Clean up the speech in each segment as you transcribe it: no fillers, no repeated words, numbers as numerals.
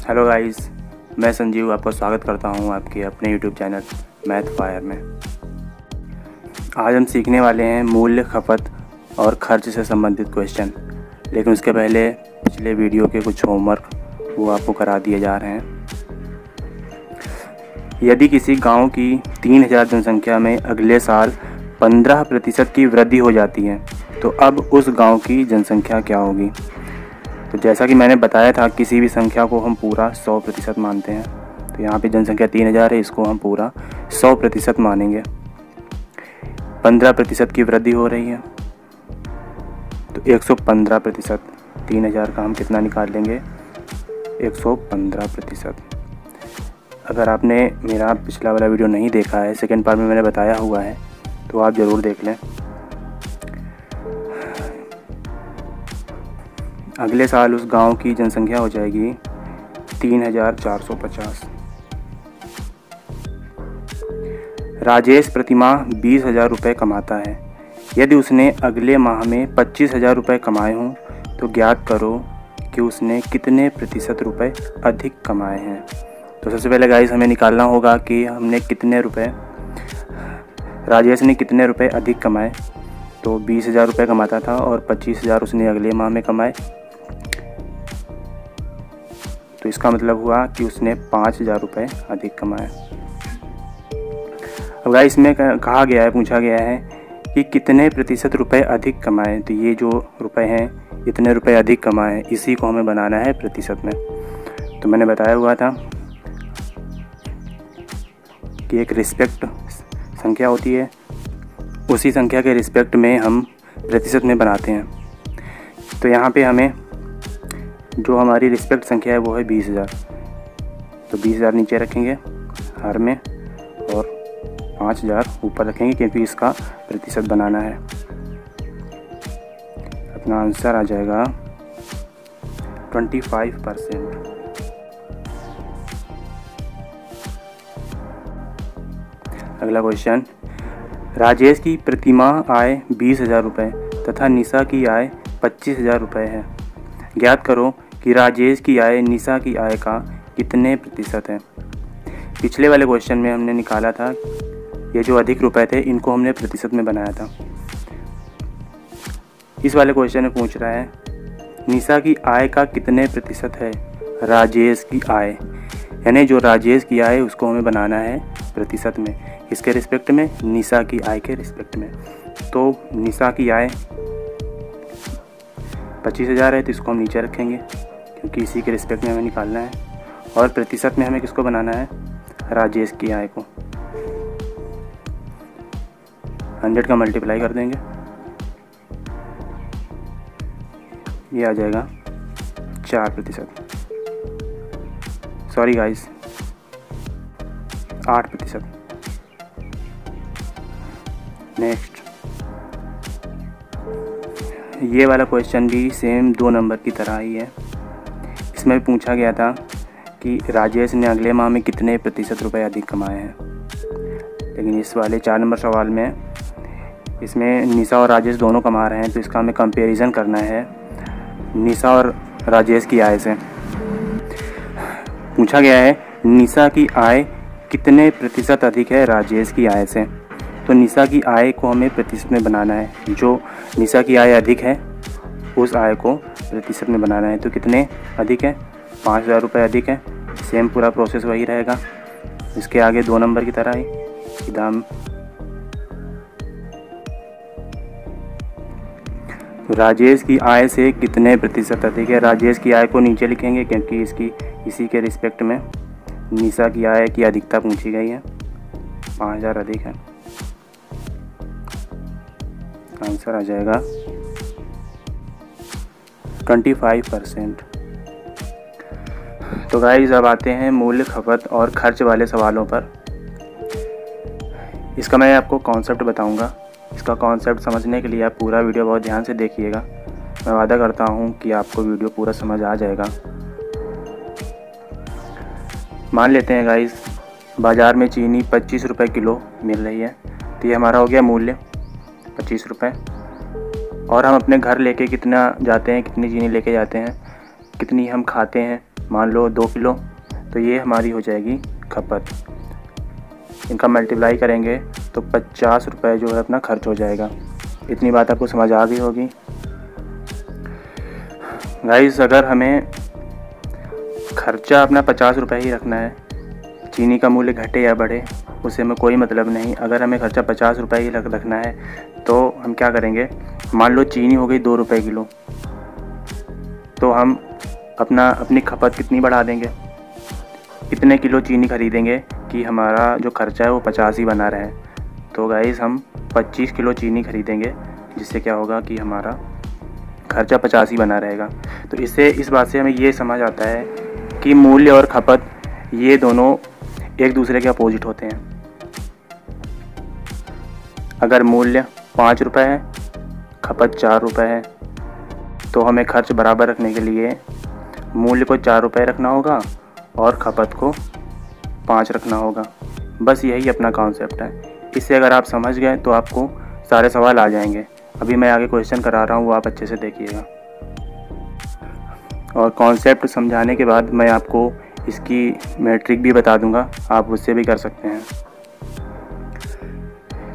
Hello guys, मैं संजीव आपका स्वागत करता हूं आपके अपने यूट्यूब चैनल मैथ फायर में। आज हम सीखने वाले हैं मूल्य, खपत और खर्च से संबंधित क्वेश्चन। लेकिन उसके पहले पिछले वीडियो के कुछ होमवर्क वो आपको करा दिए जा रहे हैं। यदि किसी गांव की 3000 जनसंख्या में अगले साल 15% की वृद्धि हो जाती है तो अब उस गांव की जनसंख्या क्या होगी। तो जैसा कि मैंने बताया था, किसी भी संख्या को हम पूरा 100% मानते हैं। तो यहाँ पे जनसंख्या 3000 है, इसको हम पूरा 100% मानेंगे। 15% की वृद्धि हो रही है तो 115%। 3000 का हम कितना निकाल लेंगे, 115%। अगर आपने मेरा पिछला वाला वीडियो नहीं देखा है, सेकेंड पार्ट में मैंने बताया हुआ है, तो आप ज़रूर देख लें। अगले साल उस गांव की जनसंख्या हो जाएगी 3450। राजेश प्रतिमाह 20,000 रुपये कमाता है। यदि उसने अगले माह में 25,000 रुपये कमाए हों तो ज्ञात करो कि उसने कितने प्रतिशत रुपये अधिक कमाए हैं। तो सबसे पहले गाइस हमें निकालना होगा कि हमने कितने रुपये, राजेश ने कितने रुपये अधिक कमाए। तो 20,000 रुपये कमाता था और 25,000 उसने अगले माह में कमाए, तो इसका मतलब हुआ कि उसने 5,000 रुपये अधिक कमाए। अब गाइस इसमें कहा गया है, पूछा गया है कि कितने प्रतिशत रुपए अधिक कमाए। तो ये जो रुपए हैं, इतने रुपए अधिक कमाए, इसी को हमें बनाना है प्रतिशत में। तो मैंने बताया हुआ था कि एक रिस्पेक्ट संख्या होती है, उसी संख्या के रिस्पेक्ट में हम प्रतिशत में बनाते हैं। तो यहाँ पे हमें जो हमारी रिस्पेक्ट संख्या है वो है 20,000। तो 20,000 नीचे रखेंगे हर में और 5,000 ऊपर रखेंगे क्योंकि इसका प्रतिशत बनाना है। अपना आंसर आ जाएगा 25%। अगला क्वेश्चन, राजेश की प्रतिमाह आय 20,000 रुपये तथा निशा की आय 25,000 रुपये है। ज्ञात करो कि राजेश की आय निशा की आय का कितने प्रतिशत है। पिछले वाले क्वेश्चन में हमने निकाला था, ये जो अधिक रुपए थे इनको हमने प्रतिशत में बनाया था। इस वाले क्वेश्चन में पूछ रहा है निशा की आय का कितने प्रतिशत है राजेश की आय, यानी जो राजेश की आय उसको हमें बनाना है प्रतिशत में। इसके रिस्पेक्ट में, निशा की आय के रिस्पेक्ट में। तो निशा की आय 25,000 है, तो इसको हम नीचे रखेंगे क्योंकि इसी के रिस्पेक्ट में हमें निकालना है। और प्रतिशत में हमें किसको बनाना है, राजेश की आय को। 100 का मल्टीप्लाई कर देंगे, ये आ जाएगा 4%। Sorry guys, 8%। नेक्स्ट, ये वाला क्वेश्चन भी सेम 2 नंबर की तरह ही है। इसमें पूछा गया था कि राजेश ने अगले माह में कितने प्रतिशत रुपए अधिक कमाए हैं। लेकिन इस वाले 4 नंबर सवाल में इसमें निशा और राजेश दोनों कमा रहे हैं, तो इसका हमें कंपैरिजन करना है निशा और राजेश की आय से। पूछा गया है निशा की आय कितने प्रतिशत अधिक है राजेश की आय से। तो निशा की आय को हमें प्रतिशत में बनाना है। जो निशा की आय अधिक है उस आय को प्रतिशत में बनाना है। तो कितने अधिक है, 5,000 रुपये अधिक है। सेम पूरा प्रोसेस वही रहेगा, इसके आगे 2 नंबर की तरह ही दाम। तो राजेश की आय से कितने प्रतिशत अधिक है, राजेश की आय को नीचे लिखेंगे क्योंकि इसकी इसी के रिस्पेक्ट में निशा की आय की अधिकता पूछी गई है, 5,000 अधिक है। आंसर आ जाएगा 25%। तो गाइस अब आते हैं मूल्य, खपत और खर्च वाले सवालों पर। इसका मैं आपको कॉन्सेप्ट बताऊंगा। इसका कॉन्सेप्ट समझने के लिए आप पूरा वीडियो बहुत ध्यान से देखिएगा। मैं वादा करता हूं कि आपको वीडियो पूरा समझ आ जाएगा। मान लेते हैं गाइस बाज़ार में चीनी 25 रुपये किलो मिल रही है, तो ये हमारा हो गया मूल्य 25 रुपये। और हम अपने घर लेके कितना जाते हैं, कितनी चीनी लेके जाते हैं, कितनी हम खाते हैं, मान लो 2 किलो, तो ये हमारी हो जाएगी खपत। इनका मल्टीप्लाई करेंगे तो 50 रुपये जो है अपना खर्च हो जाएगा। इतनी बात आपको समझ आ गई होगी गाइस। अगर हमें खर्चा अपना 50 रुपये ही रखना है, चीनी का मूल्य घटे या बढ़े उससे हमें कोई मतलब नहीं। अगर हमें खर्चा 50 रुपये ही रखना है तो हम क्या करेंगे, मान लो चीनी हो गई 2 रुपये किलो, तो हम अपनी खपत कितनी बढ़ा देंगे, कितने किलो चीनी खरीदेंगे कि हमारा जो खर्चा है वो 50 ही बना रहे। तो गाइस हम 25 किलो चीनी खरीदेंगे, जिससे क्या होगा कि हमारा खर्चा 50 ही बना रहेगा। तो इस बात से हमें ये समझ आता है कि मूल्य और खपत ये दोनों एक दूसरे के अपोजिट होते हैं। अगर मूल्य 5 रुपये है, खपत 4 रुपये है, तो हमें खर्च बराबर रखने के लिए मूल्य को 4 रुपये रखना होगा और खपत को 5 रखना होगा। बस यही अपना कॉन्सेप्ट है। इससे अगर आप समझ गए तो आपको सारे सवाल आ जाएंगे। अभी मैं आगे क्वेश्चन करा रहा हूँ, वो आप अच्छे से देखिएगा। और कॉन्सेप्ट समझाने के बाद मैं आपको इसकी मैट्रिक भी बता दूंगा, आप उससे भी कर सकते हैं।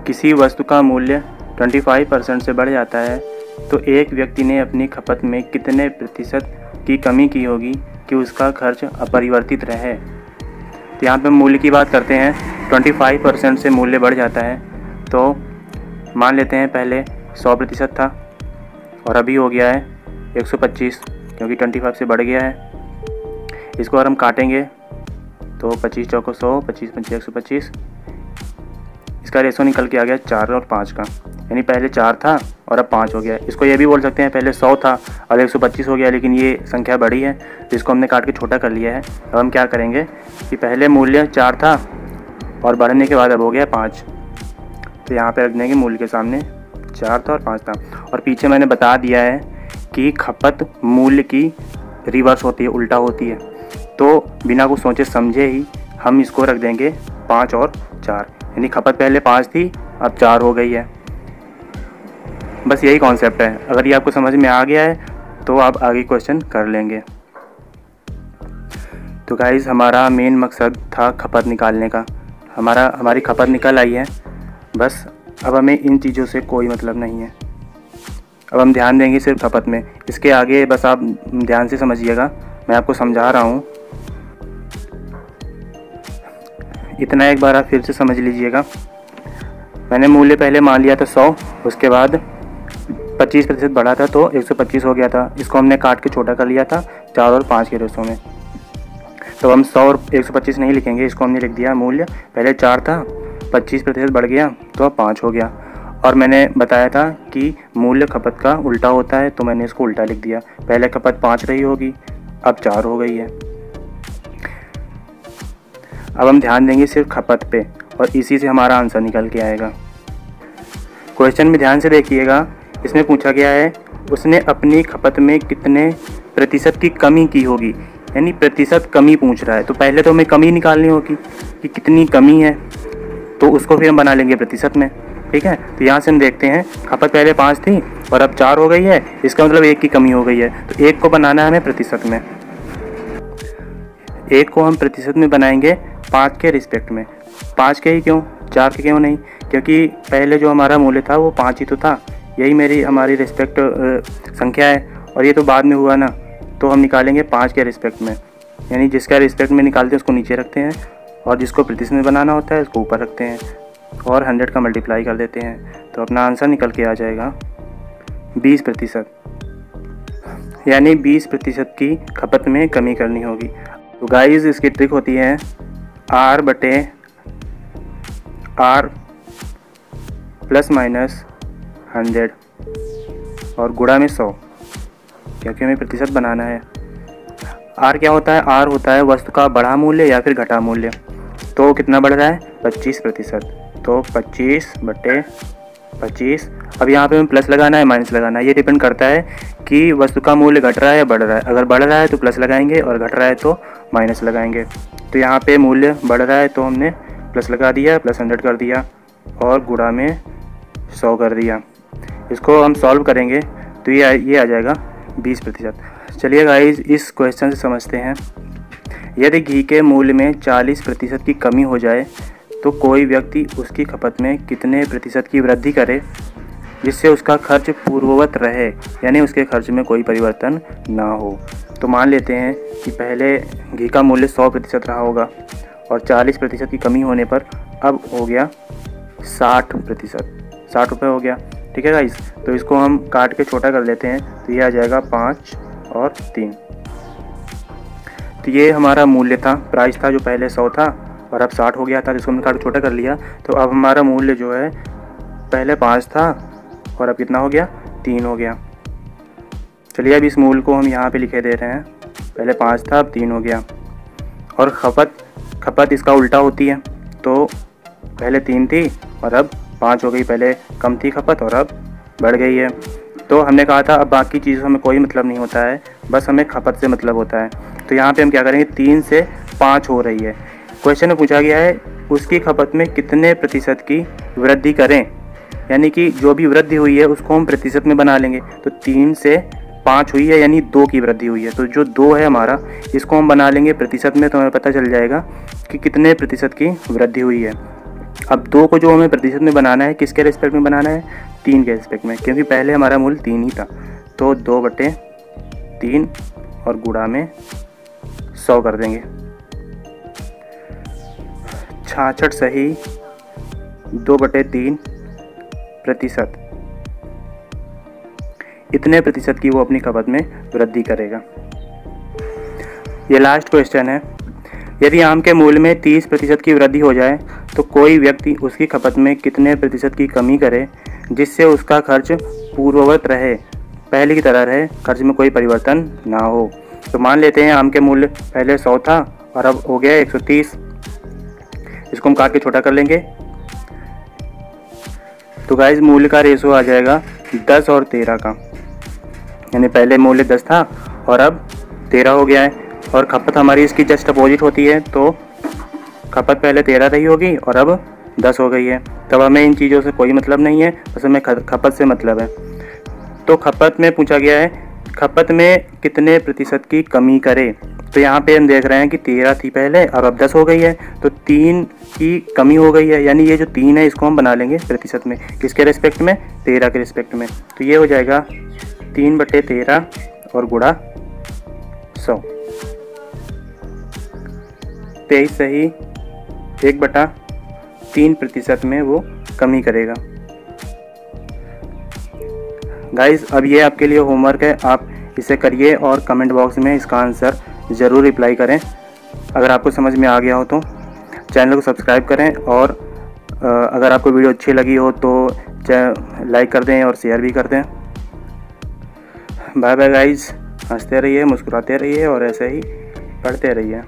किसी वस्तु का मूल्य 25% से बढ़ जाता है तो एक व्यक्ति ने अपनी खपत में कितने प्रतिशत की कमी की होगी कि उसका खर्च अपरिवर्तित रहे। तो यहाँ पे मूल्य की बात करते हैं। 25% से मूल्य बढ़ जाता है तो मान लेते हैं पहले 100% था और अभी हो गया है 125, क्योंकि 25 से बढ़ गया है। इसको अगर हम काटेंगे तो 25 चौको 100, 25 पंचे 125। इसका रेशो निकल के आ गया 4 और 5 का, यानी पहले 4 था और अब 5 हो गया। इसको ये भी बोल सकते हैं पहले 100 था और 125 हो गया, लेकिन ये संख्या बड़ी है तो इसको हमने काट के छोटा कर लिया है। अब हम क्या करेंगे कि पहले मूल्य 4 था और बढ़ने के बाद अब हो गया 5, तो यहाँ पे रख देंगे मूल्य के सामने 4 था और 5 था। और पीछे मैंने बता दिया है कि खपत मूल्य की रिवर्स होती है, उल्टा होती है। तो बिना कुछ सोचे समझे ही हम इसको रख देंगे 5 और 4, यानी खपत पहले 5 थी अब 4 हो गई है। बस यही कॉन्सेप्ट है। अगर ये आपको समझ में आ गया है तो आप आगे क्वेश्चन कर लेंगे। तो गाइस हमारा मेन मकसद था खपत निकालने का। हमारी खपत निकल आई है, बस अब हमें इन चीज़ों से कोई मतलब नहीं है। अब हम ध्यान देंगे सिर्फ खपत में। इसके आगे बस आप ध्यान से समझिएगा, मैं आपको समझा रहा हूँ, इतना एक बार आप फिर से समझ लीजिएगा। मैंने मूल्य पहले मान लिया था 100, उसके बाद 25% बढ़ा था तो 125 हो गया था। इसको हमने काट के छोटा कर लिया था 4 और 5 के रेशो में। तो हम 100 और 125 नहीं लिखेंगे, इसको हमने लिख दिया मूल्य पहले 4 था, 25% बढ़ गया तो अब 5 हो गया। और मैंने बताया था कि मूल्य खपत का उल्टा होता है, तो मैंने इसको उल्टा लिख दिया। पहले खपत 5 रही होगी, अब 4 हो गई है। अब हम ध्यान देंगे सिर्फ खपत पे और इसी से हमारा आंसर निकल के आएगा। क्वेश्चन में ध्यान से देखिएगा, इसमें पूछा गया है उसने अपनी खपत में कितने प्रतिशत की कमी की होगी, यानी प्रतिशत कमी पूछ रहा है। तो पहले तो हमें कमी निकालनी होगी कि कितनी कमी है, तो उसको फिर हम बना लेंगे प्रतिशत में। ठीक है, तो यहाँ से हम देखते हैं खपत पहले 5 थी और अब 4 हो गई है, इसका मतलब 1 की कमी हो गई है। तो 1 को बनाना है हमें प्रतिशत में। 1 को हम प्रतिशत में बनाएंगे 5 के रिस्पेक्ट में। 5 के ही क्यों, 4 के क्यों नहीं? क्योंकि पहले जो हमारा मूल्य था वो 5 ही तो था, यही हमारी रिस्पेक्ट संख्या है, और ये तो बाद में हुआ ना, तो हम निकालेंगे 5 के रिस्पेक्ट में। यानी जिसका रिस्पेक्ट में निकालते हैं उसको नीचे रखते हैं और जिसको प्रतिशत में बनाना होता है उसको ऊपर रखते हैं और 100 का मल्टीप्लाई कर देते हैं। तो अपना आंसर निकल के आ जाएगा 20%, यानी 20% की खपत में कमी करनी होगी। तो गाइस इसकी ट्रिक होती है R बटे R प्लस माइनस 100 और गुणा में 100, क्योंकि हमें प्रतिशत बनाना है। R क्या होता है? R होता है वस्तु का बढ़ा मूल्य या फिर घटा मूल्य। तो कितना बढ़ रहा है? 25%। तो 25 बटे 25। अब यहाँ पे हमें प्लस लगाना है माइनस लगाना है, ये डिपेंड करता है कि वस्तु का मूल्य घट रहा है या बढ़ रहा है। अगर बढ़ रहा है तो प्लस लगाएंगे और घट रहा है तो माइनस लगाएंगे। तो यहाँ पे मूल्य बढ़ रहा है तो हमने प्लस लगा दिया, प्लस 100 कर दिया और गुणा में 100 कर दिया। इसको हम सॉल्व करेंगे तो ये आ जाएगा 20%। चलिए गाइस इस क्वेश्चन से समझते हैं। यदि घी के मूल्य में 40% की कमी हो जाए तो कोई व्यक्ति उसकी खपत में कितने प्रतिशत की वृद्धि करे जिससे उसका खर्च पूर्ववत रहे, यानी उसके खर्च में कोई परिवर्तन ना हो। तो मान लेते हैं कि पहले घी का मूल्य 100% रहा होगा और 40% की कमी होने पर अब हो गया 60%, 60 रुपये हो गया। ठीक है गाइस, तो इसको हम काट के छोटा कर लेते हैं तो ये आ जाएगा 5 और 3। तो ये हमारा मूल्य था, प्राइस था जो पहले 100 था और अब 60 हो गया था, जिसको हमने काट छोटा कर लिया। तो अब हमारा मूल्य जो है पहले 5 था और अब कितना हो गया, 3 हो गया। चलिए अब इस मूल्य को हम यहाँ पे लिखे दे रहे हैं, पहले 5 था अब 3 हो गया। और खपत इसका उल्टा होती है, तो पहले 3 थी और अब 5 हो गई। पहले कम थी खपत और अब बढ़ गई है। तो हमने कहा था अब बाकी चीज़ों से हमें कोई मतलब नहीं होता है, बस हमें खपत से मतलब होता है। तो यहाँ पे हम क्या करेंगे, 3 से 5 हो रही है। क्वेश्चन में पूछा गया है उसकी खपत में कितने प्रतिशत की वृद्धि करें, यानी कि जो भी वृद्धि हुई है उसको हम प्रतिशत में बना लेंगे। तो 3 से 5 हुई है यानी 2 की वृद्धि हुई है, तो जो 2 है हमारा इसको हम बना लेंगे प्रतिशत में, तो हमें पता चल जाएगा कि कितने प्रतिशत की वृद्धि हुई है। अब 2 को जो हमें प्रतिशत में बनाना है, किसके रिस्पेक्ट में बनाना है, 3 के रिस्पेक्ट में, क्योंकि पहले हमारा मूल्य 3 ही था। तो 2/3 और गुणा में 100 कर देंगे। 66 सही 2/3% इतने प्रतिशत की वो अपनी खपत में वृद्धि करेगा। ये लास्ट क्वेश्चन है। यदि आम के मूल्य में 30% की वृद्धि हो जाए तो कोई व्यक्ति उसकी खपत में कितने प्रतिशत की कमी करे जिससे उसका खर्च पूर्ववत रहे, पहले की तरह रहे, खर्च में कोई परिवर्तन ना हो। तो मान लेते हैं आम के मूल्य पहले 100 था और अब हो गया 130। इसको हम काट के छोटा कर लेंगे तो गाइस मूल्य का रेशो आ जाएगा 10 और 13 का, यानी पहले मूल्य 10 था और अब 13 हो गया है। और खपत हमारी इसकी जस्ट अपोजिट होती है, तो खपत पहले 13 रही होगी और अब 10 हो गई है। तब हमें इन चीज़ों से कोई मतलब नहीं है, बस हमें खपत से मतलब है। तो खपत में पूछा गया है खपत में कितने प्रतिशत की कमी करे, तो यहाँ पे हम देख रहे हैं कि 13 थी पहले और अब 10 हो गई है, तो 3 की कमी हो गई है, यानी ये जो 3 है इसको हम बना लेंगे प्रतिशत में, किसके रिस्पेक्ट में, 13 के रिस्पेक्ट में। तो ये हो जाएगा 3/13 और गुणा 100। 23 सही 1/3% में वो कमी करेगा। गाइस अब ये आपके लिए होमवर्क है, आप इसे करिए और कमेंट बॉक्स में इसका आंसर ज़रूर रिप्लाई करें। अगर आपको समझ में आ गया हो तो चैनल को सब्सक्राइब करें और अगर आपको वीडियो अच्छी लगी हो तो लाइक कर दें और शेयर भी कर दें। बाय बाय गाइस, हंसते रहिए, मुस्कुराते रहिए और ऐसे ही पढ़ते रहिए।